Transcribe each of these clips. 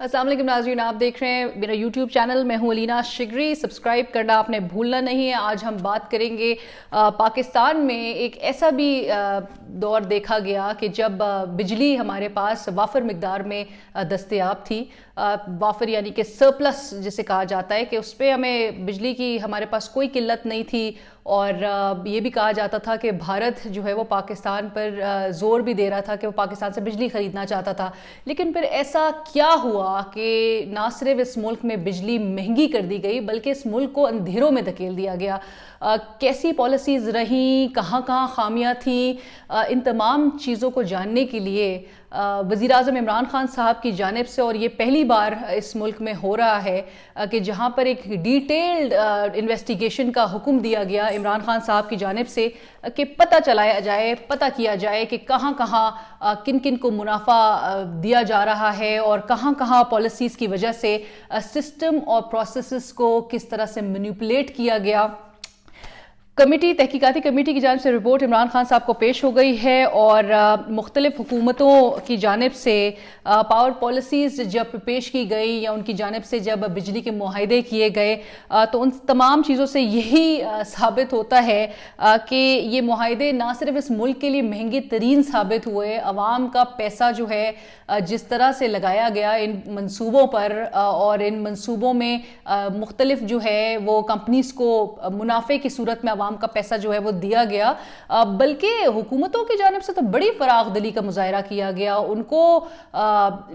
السلام علیکم ناظرین، آپ دیکھ رہے ہیں میرا یوٹیوب چینل. میں ہوں علینا شگری. سبسکرائب کرنا آپ نے بھولنا نہیں ہے. آج ہم بات کریں گے پاکستان میں ایک ایسا بھی دور دیکھا گیا کہ جب بجلی ہمارے پاس وافر مقدار میں دستیاب تھی. وافر یعنی کہ سرپلس جسے کہا جاتا ہے، کہ اس پہ ہمیں بجلی کی ہمارے پاس کوئی قلت نہیں تھی. اور یہ بھی کہا جاتا تھا کہ بھارت جو ہے وہ پاکستان پر زور بھی دے رہا تھا کہ وہ پاکستان سے بجلی خریدنا چاہتا تھا. لیکن پھر ایسا کیا ہوا کہ نہ صرف اس ملک میں بجلی مہنگی کر دی گئی بلکہ اس ملک کو اندھیروں میں دھکیل دیا گیا. کیسی پالیسیز رہیں، کہاں کہاں خامیاں تھیں، ان تمام چیزوں کو جاننے کے لیے وزیر اعظم عمران خان صاحب کی جانب سے، اور یہ پہلی بار اس ملک میں ہو رہا ہے کہ جہاں پر ایک ڈیٹیلڈ انویسٹیگیشن کا حکم دیا گیا عمران خان صاحب کی جانب سے کہ پتہ کیا جائے کہ کہاں کہاں کن کن کو منافع دیا جا رہا ہے اور کہاں کہاں پالیسیز کی وجہ سے سسٹم اور پروسیسز کو کس طرح سے مینیپولیٹ کیا گیا. تحقیقاتی کمیٹی کی جانب سے رپورٹ عمران خان صاحب کو پیش ہو گئی ہے، اور مختلف حکومتوں کی جانب سے پاور پالیسیز جب پیش کی گئی یا ان کی جانب سے جب بجلی کے معاہدے کیے گئے تو ان تمام چیزوں سے یہی ثابت ہوتا ہے کہ یہ معاہدے نہ صرف اس ملک کے لیے مہنگے ترین ثابت ہوئے، عوام کا پیسہ جو ہے جس طرح سے لگایا گیا ان منصوبوں پر، اور ان منصوبوں میں مختلف جو ہے وہ کمپنیز کو منافع کی صورت میں عوام کا پیسہ جو ہے وہ دیا گیا، بلکہ حکومتوں کی جانب سے تو بڑی فراخ دلی کا مظاہرہ کیا گیا. ان کو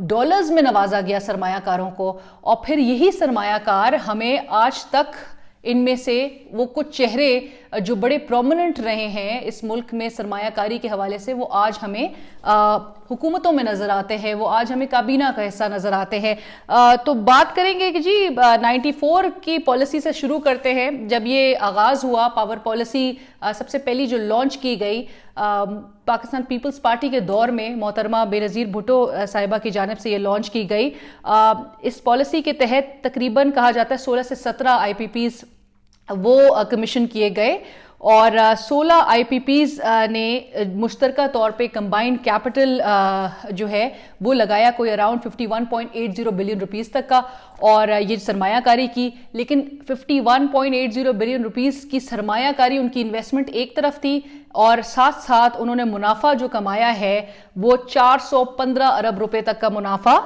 ڈالرز میں نوازا گیا سرمایہ کاروں کو، اور پھر یہی سرمایہ کار ہمیں آج تک ان میں سے وہ کچھ چہرے جو بڑے پرومیننٹ رہے ہیں اس ملک میں سرمایہ کاری کے حوالے سے، وہ آج ہمیں حکومتوں میں نظر آتے ہیں، وہ آج ہمیں کابینہ کا حصہ نظر آتے ہیں. تو بات کریں گے کہ جی 94 کی پالیسی سے شروع کرتے ہیں. جب یہ آغاز ہوا پاور پالیسی سب سے پہلی جو لانچ کی گئی پاکستان پیپلز پارٹی کے دور میں، محترمہ بے نظیر بھٹو صاحبہ کی جانب سے یہ لانچ کی گئی. اس پالیسی کے تحت تقریباً کہا جاتا ہے 16 سے 17 آئی پی پیز وہ کمیشن کیے گئے، اور 16 آئی پی پیز نے مشترکہ طور پہ کمبائنڈ کیپٹل جو ہے وہ لگایا کوئی اراؤنڈ 51.80 بلین روپیز تک کا، اور یہ سرمایہ کاری کی. لیکن 51.80 بلین روپیز کی سرمایہ کاری، ان کی انویسٹمنٹ ایک طرف تھی، اور ساتھ ساتھ انہوں نے منافع جو کمایا ہے وہ 415 ارب روپے تک کا منافع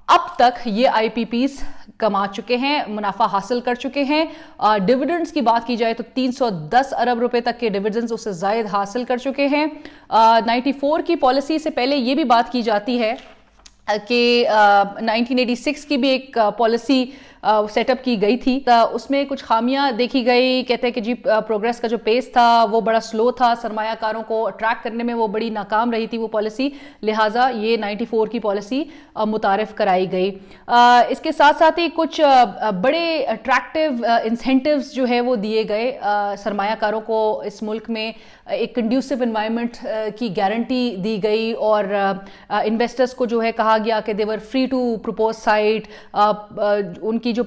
اب تک یہ آئی پی پیز کما چکے ہیں، منافع حاصل کر چکے ہیں. ڈیویڈنڈز کی بات کی جائے تو 310 ارب روپے تک کے ڈیویڈنڈز اس سے زائد حاصل کر چکے ہیں. 94 کی پالیسی سے پہلے یہ بھی بات کی جاتی ہے کہ 1986 کی بھی ایک پالیسی سیٹ اپ کی گئی تھی، اس میں کچھ خامیاں دیکھی گئی. کہتے ہیں کہ جی پروگریس کا جو پیس تھا وہ بڑا سلو تھا، سرمایہ کاروں کو اٹریکٹ کرنے میں وہ بڑی ناکام رہی تھی وہ پالیسی، لہٰذا یہ 94 کی پالیسی متعارف کرائی گئی. اس کے ساتھ ساتھ ہی کچھ بڑے اٹریکٹیو انسینٹیوز جو ہے وہ دیے گئے سرمایہ کاروں کو. اس ملک میں ایک کنڈیوسو انوائرمنٹ کی گارنٹی دی گئی، اور انویسٹرز کو جو ہے کہا گیا کہ they were free to propose site. ان کی جو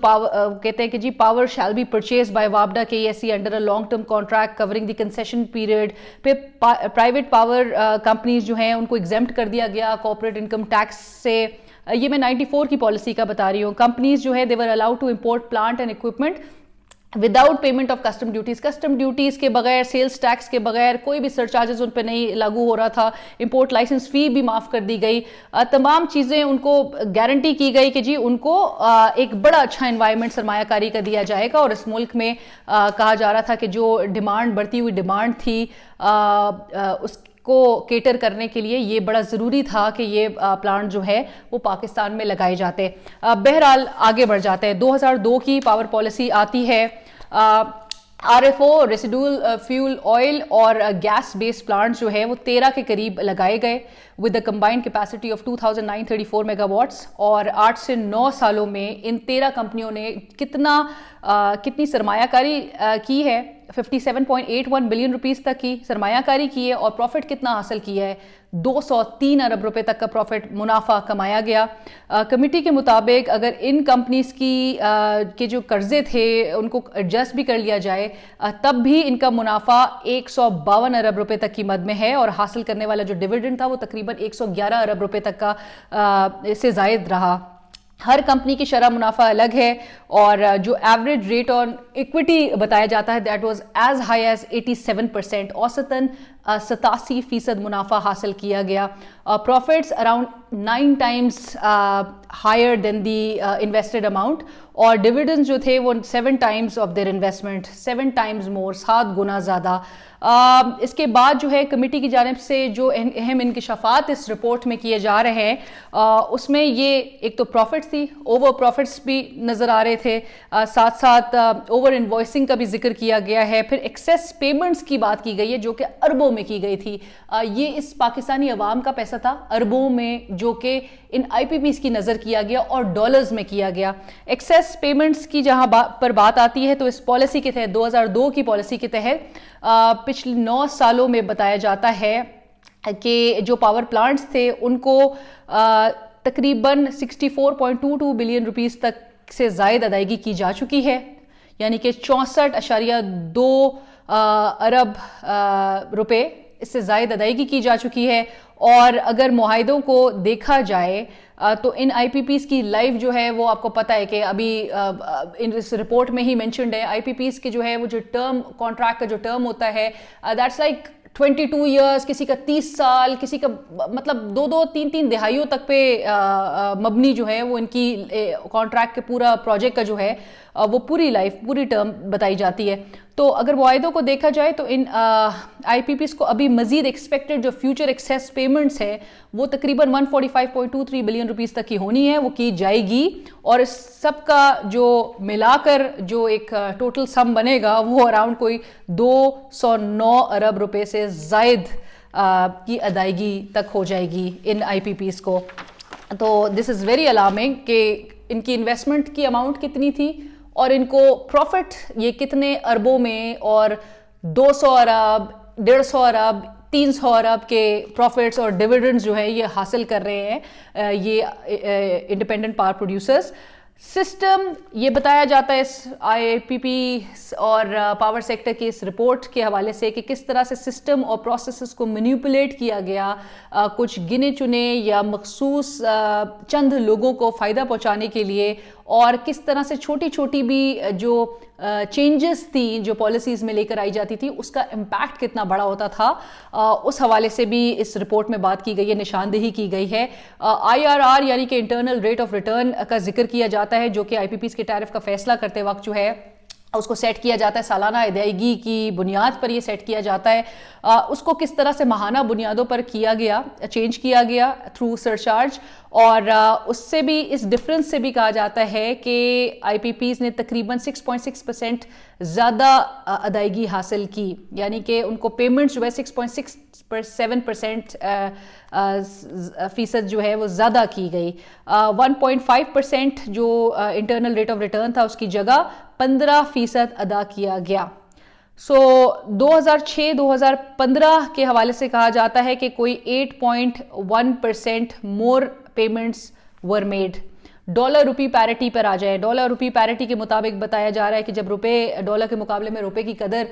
کہتے ہیں کہ جی power shall be purchase by وابڈا K S C under a long term contract covering the concession period. پھر پرائیویٹ پاور کمپنیز جو ہیں ان کو ایگزیمپٹ کر دیا گیا کارپوریٹ انکم ٹیکس سے. یہ میں 94 کی پالیسی کا بتا رہی ہوں. کمپنیز جو ہے they were allowed to import plant and equipment without payment of custom duties. Custom duties کے بغیر، سیلز ٹیکس کے بغیر، کوئی بھی سرچارجز ان پہ نہیں لاگو ہو رہا تھا. امپورٹ لائسنس فی بھی معاف کر دی گئی. تمام چیزیں ان کو گارنٹی کی گئی کہ جی ان کو ایک بڑا اچھا انوائرمنٹ سرمایہ کاری کا دیا جائے گا. اور اس ملک میں کہا جا رہا تھا کہ جو ڈیمانڈ، بڑھتی ہوئی ڈیمانڈ تھی، اس کو کیٹر کرنے کے لیے یہ بڑا ضروری تھا کہ یہ پلانٹ جو ہے وہ پاکستان میں لگائے جاتے. بہرحال آگے بڑھ جاتے ہیں. 2002 کی پاور پالیسی آتی ہے. R F O residual fuel oil اور گیس بیس پلانٹ جو ہے وہ 13 کے قریب لگائے گئے with a combined capacity of 2934 megawatts. اور 8 سے 9 سالوں میں ان 13 کمپنیوں نے کتنی سرمایہ کاری کی ہے؟ 57.81 بلین روپیز تک کی سرمایہ کاری کی ہے، اور پروفٹ کتنا حاصل کیا ہے؟ 203 ارب روپے تک کا پروفٹ منافع کمایا گیا. کمیٹی کے مطابق اگر ان کمپنیز کے جو قرضے تھے ان کو ایڈجسٹ بھی کر لیا جائے تب بھی ان کا منافع 152 ارب روپے تک کی مد میں ہے، اور حاصل کرنے والا جو ڈیویڈنڈ تھا وہ تقریباً 111 ارب روپے تک کا سے زائد رہا. ہر کمپنی کی شرح منافع الگ ہے اور جو ایوریج ریٹ آن ایکوٹی بتایا جاتا ہے that was as high as 87%، اوسطاً 87% منافع حاصل کیا گیا. Profits around 9 times higher than the invested amount, اور ڈویڈنڈز جو تھے وہ 7 times of their investment, 7 times more, 7 گنا زیادہ. اس کے بعد جو ہے کمیٹی کی جانب سے جو اہم انکشافات اس رپورٹ میں کیے جا رہے ہیں اس میں یہ ایک تو پروفٹس تھی، اوور پروفٹس بھی نظر آ رہے تھے، ساتھ ساتھ اوور انوائسنگ کا بھی ذکر کیا گیا ہے، پھر ایکسیس پیمنٹس کی بات کی گئی ہے جو کہ اربوں میں کی گئی تھی. یہ اس پاکستانی عوام کا پیسہ تھا اربوں میں، جو کہ ان آئی پی پیز کی نظر کیا گیا اور ڈالرز میں کیا گیا. ایکسیس پیمنٹس کی جہاں پر بات آتی ہے تو اس پالیسی کے تحت 2002 کی پالیسی کے تحت پچھلے 9 سالوں میں بتایا جاتا ہے کہ جو پاور پلانٹس تھے ان کو تقریباً 64.22 بلین روپیز تک سے زائد ادائیگی کی جا چکی ہے، یعنی کہ 64.2 ارب روپے اس سے زائد ادائیگی کی جا چکی ہے. اور اگر معاہدوں کو دیکھا جائے تو ان آئی پی پیز کی لائف جو ہے وہ آپ کو پتہ ہے کہ ابھی اس رپورٹ میں ہی مینشنڈ ہے، آئی پی پیز کے جو ہے وہ جو ٹرم کانٹریکٹ کا جو ٹرم ہوتا ہے دیٹس لائک 22 ایئرس، کسی کا 30 سال، کسی کا مطلب 2-3 دہائیوں تک پہ مبنی جو ہے وہ ان کی کانٹریکٹ کے پورا پروجیکٹ کا جو ہے وہ پوری لائف، پوری ٹرم بتائی جاتی ہے. تو اگر معاہدوں کو دیکھا جائے تو ان آئی پی پیز کو ابھی مزید ایکسپیکٹڈ جو فیوچر ایکسیس پیمنٹس ہے وہ تقریباً 145.23 بلین روپیز تک کی ہونی ہے، وہ کی جائے گی. اور اس سب کا جو ملا کر جو ایک ٹوٹل سم بنے گا وہ اراؤنڈ کوئی 209 ارب روپے سے زائد کی ادائیگی تک ہو جائے گی ان آئی پی پیز کو. تو دس از ویری الارمنگ کہ ان کی انویسٹمنٹ کی اماؤنٹ کتنی تھی اور ان کو پروفٹ یہ کتنے اربوں میں، اور 200 ارب، 150 ارب، 300 ارب کے پروفٹس اور ڈیویڈنڈز جو ہے یہ حاصل کر رہے ہیں یہ انڈیپینڈنٹ پاور پروڈیوسرز. سسٹم یہ بتایا جاتا ہے اس آئی پی پی اور پاور سیکٹر کی اس رپورٹ کے حوالے سے کہ کس طرح سے سسٹم اور پروسیسز کو مینیپولیٹ کیا گیا کچھ گنے چنے یا مخصوص چند لوگوں کو فائدہ پہنچانے کے لیے، اور کس طرح سے چھوٹی چھوٹی بھی جو چینجز تھیں جو پالیسیز میں لے کر آئی جاتی تھی اس کا امپیکٹ کتنا بڑا ہوتا تھا. اس حوالے سے بھی اس رپورٹ میں بات کی گئی ہے، نشاندہی کی گئی ہے. آئی آر آر یعنی کہ انٹرنل ریٹ آف ریٹرن کا ذکر کیا جاتا ہے جو کہ آئی پی پیز کے ٹیرف کا فیصلہ کرتے وقت جو ہے اس کو سیٹ کیا جاتا ہے، سالانہ ادائیگی کی بنیاد پر یہ سیٹ کیا جاتا ہے. اس کو کس طرح سے ماہانہ بنیادوں پر کیا گیا، چینج کیا گیا تھرو سرچارج، اور اس سے بھی اس ڈفرنس سے بھی کہا جاتا ہے کہ آئی پی پیز نے تقریباً 6.6% زیادہ ادائیگی حاصل کی، یعنی کہ ان کو پیمنٹس جو ہے 6.7% فیصد جو ہے وہ زیادہ کی گئی. 1.5% جو انٹرنل ریٹ آف ریٹرن تھا اس کی جگہ 15% ادا کیا گیا. سو 2006-2015 کے حوالے سے کہا جاتا ہے کہ کوئی 8.1% more payments were made. Dollar rupee parity پر آ جائے، ڈالر روپی پیرٹی کے مطابق بتایا جا رہا ہے کہ جب روپے ڈالر کے مقابلے میں روپے کی قدر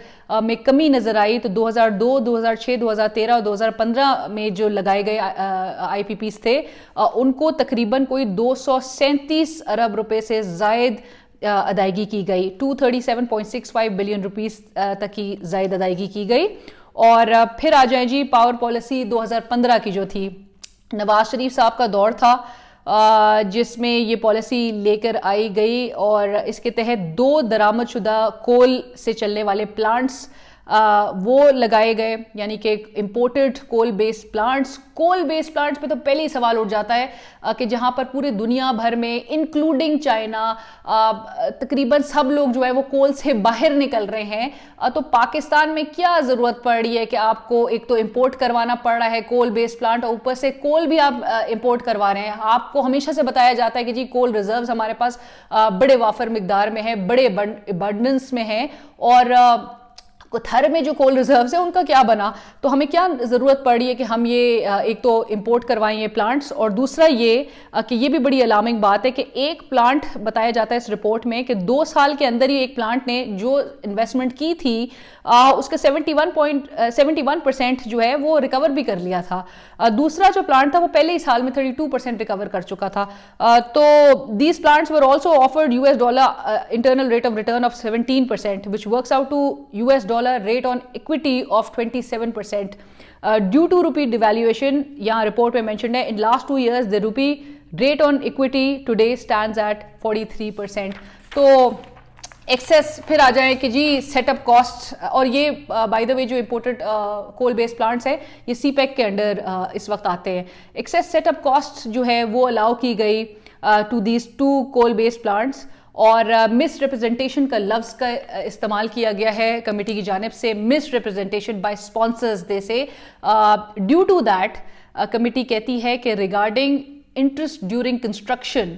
میں کمی نظر آئی تو 2002، 2006، 2013 اور 2015 میں جو لگائے گئے آئی پی پیز تھے ان کو تقریباً کوئی 237 ارب روپے سے زائد ادائیگی کی گئی، 237.65 بلین روپیز تک کی زائد ادائیگی کی گئی. اور پھر آ جائیں جی پاور پالیسی 2015 کی جو تھی، نواز شریف صاحب کا دور تھا جس میں یہ پالیسی لے کر آئی گئی، اور اس کے تحت 2 درآمد شدہ کول سے چلنے والے پلانٹس وہ لگائے گئے، یعنی کہ امپورٹڈ کول بیس پلانٹس. کول بیس پلانٹس پہ تو پہلے ہی سوال اٹھ جاتا ہے کہ جہاں پر پورے دنیا بھر میں انکلوڈنگ چائنا تقریباً سب لوگ جو ہے وہ کول سے باہر نکل رہے ہیں، تو پاکستان میں کیا ضرورت پڑ رہی ہے کہ آپ کو ایک تو امپورٹ کروانا پڑ رہا ہے کول بیس پلانٹ، اور اوپر سے کول بھی آپ امپورٹ کروا رہے ہیں. آپ کو ہمیشہ سے بتایا جاتا ہے کہ جی کول ریزروز ہمارے پاس بڑے وافر مقدار میں ہیں، بڑے ابنڈنس میں ہیں، اور تھر میں جو کول ریزروز ہیں ان کا کیا بنا؟ تو ہمیں کیا ضرورت پڑ رہی ہے کہ ہم یہ ایک تو امپورٹ کروائیں یہ پلانٹس، اور دوسرا یہ کہ یہ بھی بڑی الارمنگ بات ہے کہ ایک پلانٹ بتایا جاتا ہے اس رپورٹ میں کہ 2 سال کے اندر ہی ایک پلانٹ نے جو انویسٹمنٹ کی تھی اس کا 71% جو ہے وہ ریکور بھی کر لیا تھا. دوسرا جو پلانٹ تھا وہ پہلے ہی سال میں 32% ریکور کر چکا تھا. تو these plants were also offered $, internal rate of return of 17%, which works out to $, rate on equity of 27%. Due to rupee devaluation, یہاں رپورٹ میں mentioned ہے, in last 2 years the rupee rate on equity today stands at 43%. تو access پھر آ جائیں کہ جی set up cost, اور یہ by the وے جو امپورٹڈ کول بیس پلانٹس ہیں یہ سی پیک کے انڈر اس وقت آتے ہیں. ایکسیس سیٹ اپ کاسٹ جو ہے وہ الاؤ کی گئی to these 2 coal base plants, اور مس ریپرزنٹیشن کا لفظ کا استعمال کیا گیا ہے کمیٹی کی جانب سے. مس ریپرزنٹیشن بائی اسپانسرز دے سے ڈیو ٹو دیٹ کمیٹی کہتی ہے کہ regarding interest during construction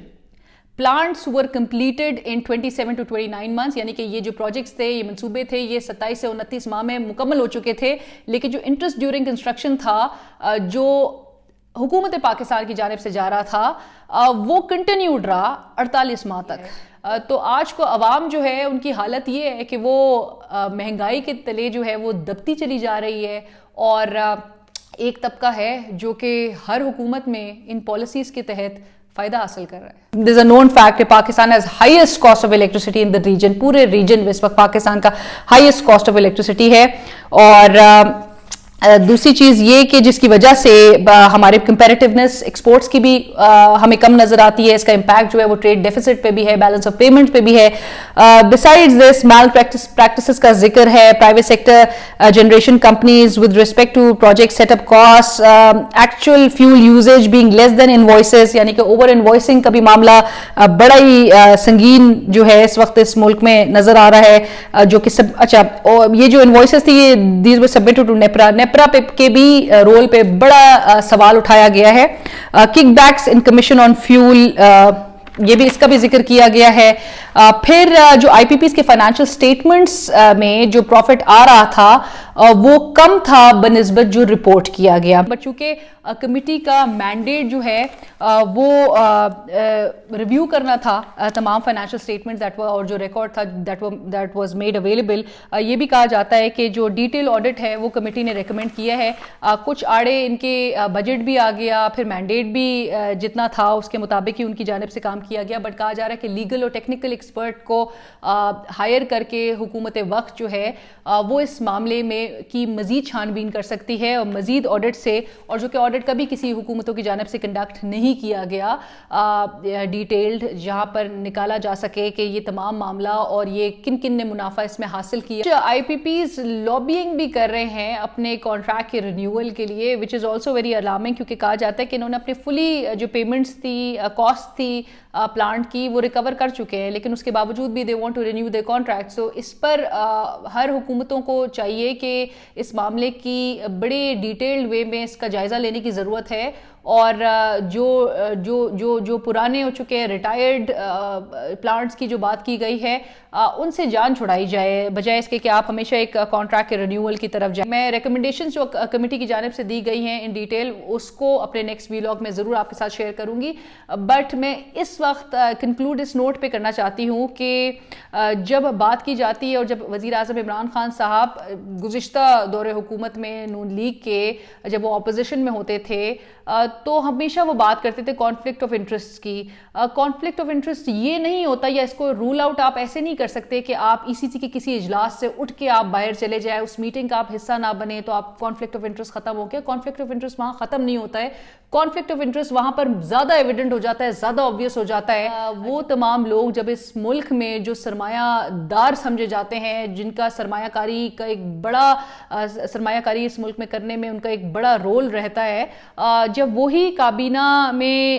plants were completed in 27 to 29 months، یعنی کہ یہ جو پروجیکٹس تھے، یہ منصوبے تھے، یہ 27 سے 29 ماہ میں مکمل ہو چکے تھے، لیکن جو انٹرسٹ ڈیورنگ کنسٹرکشن تھا جو حکومت پاکستان کی جانب سے جا رہا تھا وہ کنٹینیوڈ رہا 48 ماہ تک. تو آج کو عوام جو ہے ان کی حالت یہ ہے کہ وہ مہنگائی کے تلے جو ہے وہ دبتی چلی جا رہی ہے، اور ایک طبقہ ہے جو کہ ہر حکومت میں ان پالیسیز کے تحت فائدہ حاصل کر رہا ہے. There's a known fact کہ Pakistan has highest cost of electricity in the region. پورے ریجن میں اس وقت پاکستان کا highest cost of electricity ہے. اور دوسری چیز یہ کہ جس کی وجہ سے ہمارے کمپیریٹیونیس ایکسپورٹس کی بھی ہمیں کم نظر آتی ہے. اس کا امپیکٹ جو ہے وہ ٹریڈ ڈیفیسٹ پہ بھی ہے، بیلنس آف پیمنٹ پہ بھی ہے. بسائڈز دس مال پریکٹسز کا ذکر ہے. Private sector generation companies with respect to project set up cost, actual fuel usage being less than invoices, یعنی کہ اوور انوائسنگ کا بھی معاملہ بڑا ہی سنگین جو ہے اس وقت اس ملک میں نظر آ رہا ہے. جو کہ اچھا یہ جو انوائسز تھی یہ these were submitted to NEPRA کے بھی رول پہ بڑا سوال اٹھایا گیا ہے. Kickbacks in commission on fuel, یہ بھی اس کا بھی ذکر کیا گیا ہے. پھر جو آئی پی پیز کے فائنینشیل سٹیٹمنٹس میں جو پروفٹ آ رہا تھا وہ کم تھا بنسبت جو رپورٹ کیا گیا. بٹ چونکہ کمیٹی کا مینڈیٹ جو ہے وہ ریویو کرنا تھا تمام فائنینشیل سٹیٹمنٹس اور جو ریکارڈ تھا دیٹ واز میڈ اویلیبل. یہ بھی کہا جاتا ہے کہ جو ڈیٹیل آڈٹ ہے وہ کمیٹی نے ریکمینڈ کیا ہے. کچھ آڑے ان کے بجٹ بھی آ گیا، پھر مینڈیٹ بھی جتنا تھا اس کے مطابق ہی ان کی جانب سے کام کیا گیا. بٹ کہا جا رہا ہے کہ لیگل اور ٹیکنیکل ایکسپرٹ کو ہائر کر کے حکومت وقت جو ہے وہ اس معاملے میں کی مزید چھان بین کر سکتی ہے، اور مزید آڈٹ سے، اور جو کہ آڈٹ کبھی کسی حکومتوں کی جانب سے کنڈکٹ نہیں کیا گیا ڈیٹیلڈ، جہاں پر نکالا جا سکے کہ یہ تمام معاملہ اور یہ کن کن نے منافع اس میں حاصل کیا. آئی پی پیز لابینگ بھی کر رہے ہیں اپنے کانٹریکٹ کے رینیول کے لیے، وچ از آلسو ویری الارمنگ، کیونکہ کہا جاتا ہے کہ انہوں نے اپنی فلی جو پیمنٹس تھی، کاسٹ تھی پلانٹ کی، وہ ریکور کر چکے ہیں، لیکن اس کے باوجود بھی they want to renew the contract. So اس پر ہر حکومتوں کو چاہیے کہ اس معاملے کی بڑے ڈیٹیلڈ وے میں اس کا جائزہ لینے کی ضرورت ہے، اور جو پرانے ہو چکے ہیں ریٹائرڈ پلانٹس کی جو بات کی گئی ہے ان سے جان چھڑائی جائے، بجائے اس کے کہ آپ ہمیشہ ایک کانٹریکٹ کے رینیول کی طرف جائیں. میں ریکمنڈیشنز جو کمیٹی کی جانب سے دی گئی ہیں ان ڈیٹیل اس کو اپنے نیکسٹ ویلاگ میں ضرور آپ کے ساتھ شیئر کروں گی. بٹ میں اس وقت کنکلوڈ اس نوٹ پہ کرنا چاہتی ہوں کہ جب بات کی جاتی ہے اور جب وزیر اعظم عمران خان صاحب گزشتہ دور حکومت میں نون لیگ کے جب وہ اپوزیشن میں ہوتے تھے تو ہمیشہ وہ بات کرتے تھے کانفلکٹ آف انٹرسٹ کی. کانفلکٹ آف انٹرسٹ یہ نہیں ہوتا، یا اس کو رول آؤٹ آپ ایسے نہیں کر سکتے کہ آپ ای سی سی کے کسی اجلاس سے اٹھ کے آپ باہر چلے جائیں، اس میٹنگ کا آپ حصہ نہ بنے تو آپ کانفلکٹ آف انٹرسٹ ختم ہو گیا. کانفلکٹ آف انٹرسٹ وہاں ختم نہیں ہوتا ہے. کانفلکٹ آف انٹرسٹ وہاں پر زیادہ ایویڈنٹ ہو جاتا ہے، زیادہ آبویس ہو جاتا ہے. وہ تمام لوگ جب اس ملک میں جو سرمایہ دار سمجھے جاتے ہیں، جن کا سرمایہ کاری کا ایک بڑا سرمایہ کاری اس ملک میں کرنے میں ان کا ایک بڑا رول رہتا ہے، جب وہی کابینہ میں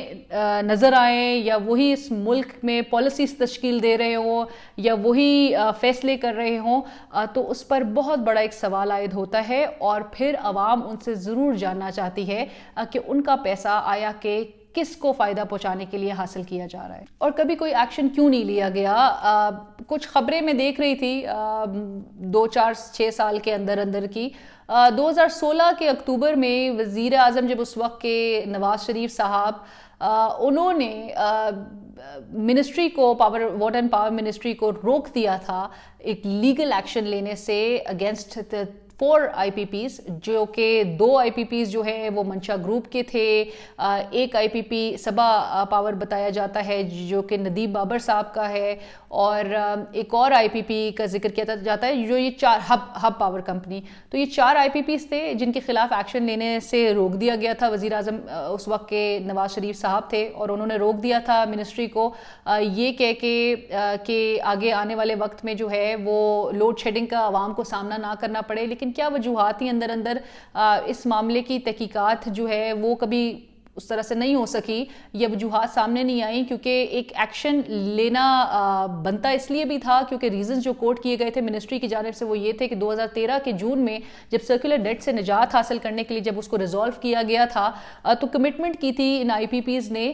نظر آئیں یا وہی اس ملک میں پالیسیز تشکیل دے رہے ہوں یا وہی فیصلے کر رہے ہوں، تو اس پر بہت بڑا ایک سوال عائد ہوتا ہے. اور پھر عوام ان سے ضرور جاننا چاہتی ہے کہ ان کا پیسہ آیا کہ کس کو فائدہ پہنچانے کے لیے حاصل کیا جا رہا ہے اور کبھی کوئی ایکشن کیوں نہیں لیا گیا. کچھ خبریں میں دیکھ رہی تھی 2-4-6 سال کے اندر کی. 2016 کے اکتوبر میں وزیر اعظم جب اس وقت کے نواز شریف صاحب انہوں نے منسٹری کو واٹر اینڈ پاور منسٹری کو روک دیا تھا ایک لیگل ایکشن لینے سے اگینسٹ 4 IPPs, جو کہ 2 IPPs جو ہے وہ منشا گروپ کے تھے. ایک IPP سبا پاور بتایا جاتا ہے جو کہ ندیب بابر صاحب کا ہے, اور ایک اور IPP کا ذکر کیا جاتا ہے جو یہ 4 ہب پاور کمپنی. تو یہ 4 IPPs تھے جن کے خلاف ایکشن لینے سے روک دیا گیا تھا. وزیر اعظم اس وقت کے نواز شریف صاحب تھے اور انہوں نے روک دیا تھا منسٹری کو یہ کہہ کے کہ آگے آنے والے وقت میں جو ہے وہ لوڈ شیڈنگ کا عوام کو سامنا نہ کرنا پڑے. لیکن کیا وجوہات تھیں اندر اس معاملے کی تحقیقات جو ہے وہ کبھی اس طرح سے نہیں ہو سکی, یہ وجوہات سامنے نہیں آئیں کیونکہ ایک ایکشن لینا بنتا اس لیے بھی تھا کیونکہ ریزنز جو کوٹ کیے گئے تھے منسٹری کی جانب سے وہ یہ تھے کہ 2013 کے جون میں جب سرکولر ڈیٹ سے نجات حاصل کرنے کے لیے جب اس کو ریزالو کیا گیا تھا تو کمٹمنٹ کی تھی ان IPPs نے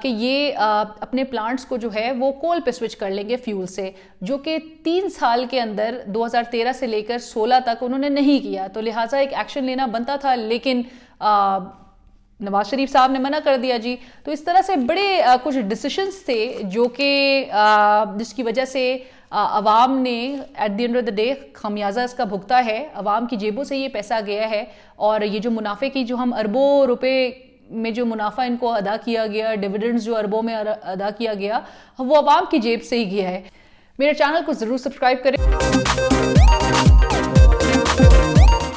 کہ یہ اپنے پلانٹس کو جو ہے وہ کول پہ سوئچ کر لیں گے فیول سے, جو کہ 3 سال کے اندر 2013 سے لے کر 16 تک انہوں نے نہیں کیا. تو لہٰذا ایک ایکشن لینا بنتا تھا لیکن نواز شریف صاحب نے منع کر دیا جی. تو اس طرح سے بڑے کچھ ڈیسیشنز تھے جو کہ جس کی وجہ سے عوام نے at the end of the day خمیازہ اس کا بھگتا ہے. عوام کی جیبوں سے یہ پیسہ گیا ہے اور یہ جو منافع کی جو ہم اربوں روپے میں جو منافع ان کو ادا کیا گیا, ڈیویڈنڈز جو اربوں میں ادا کیا گیا, وہ عوام کی جیب سے ہی گیا ہے. میرے چینل کو ضرور سبسکرائب کریں.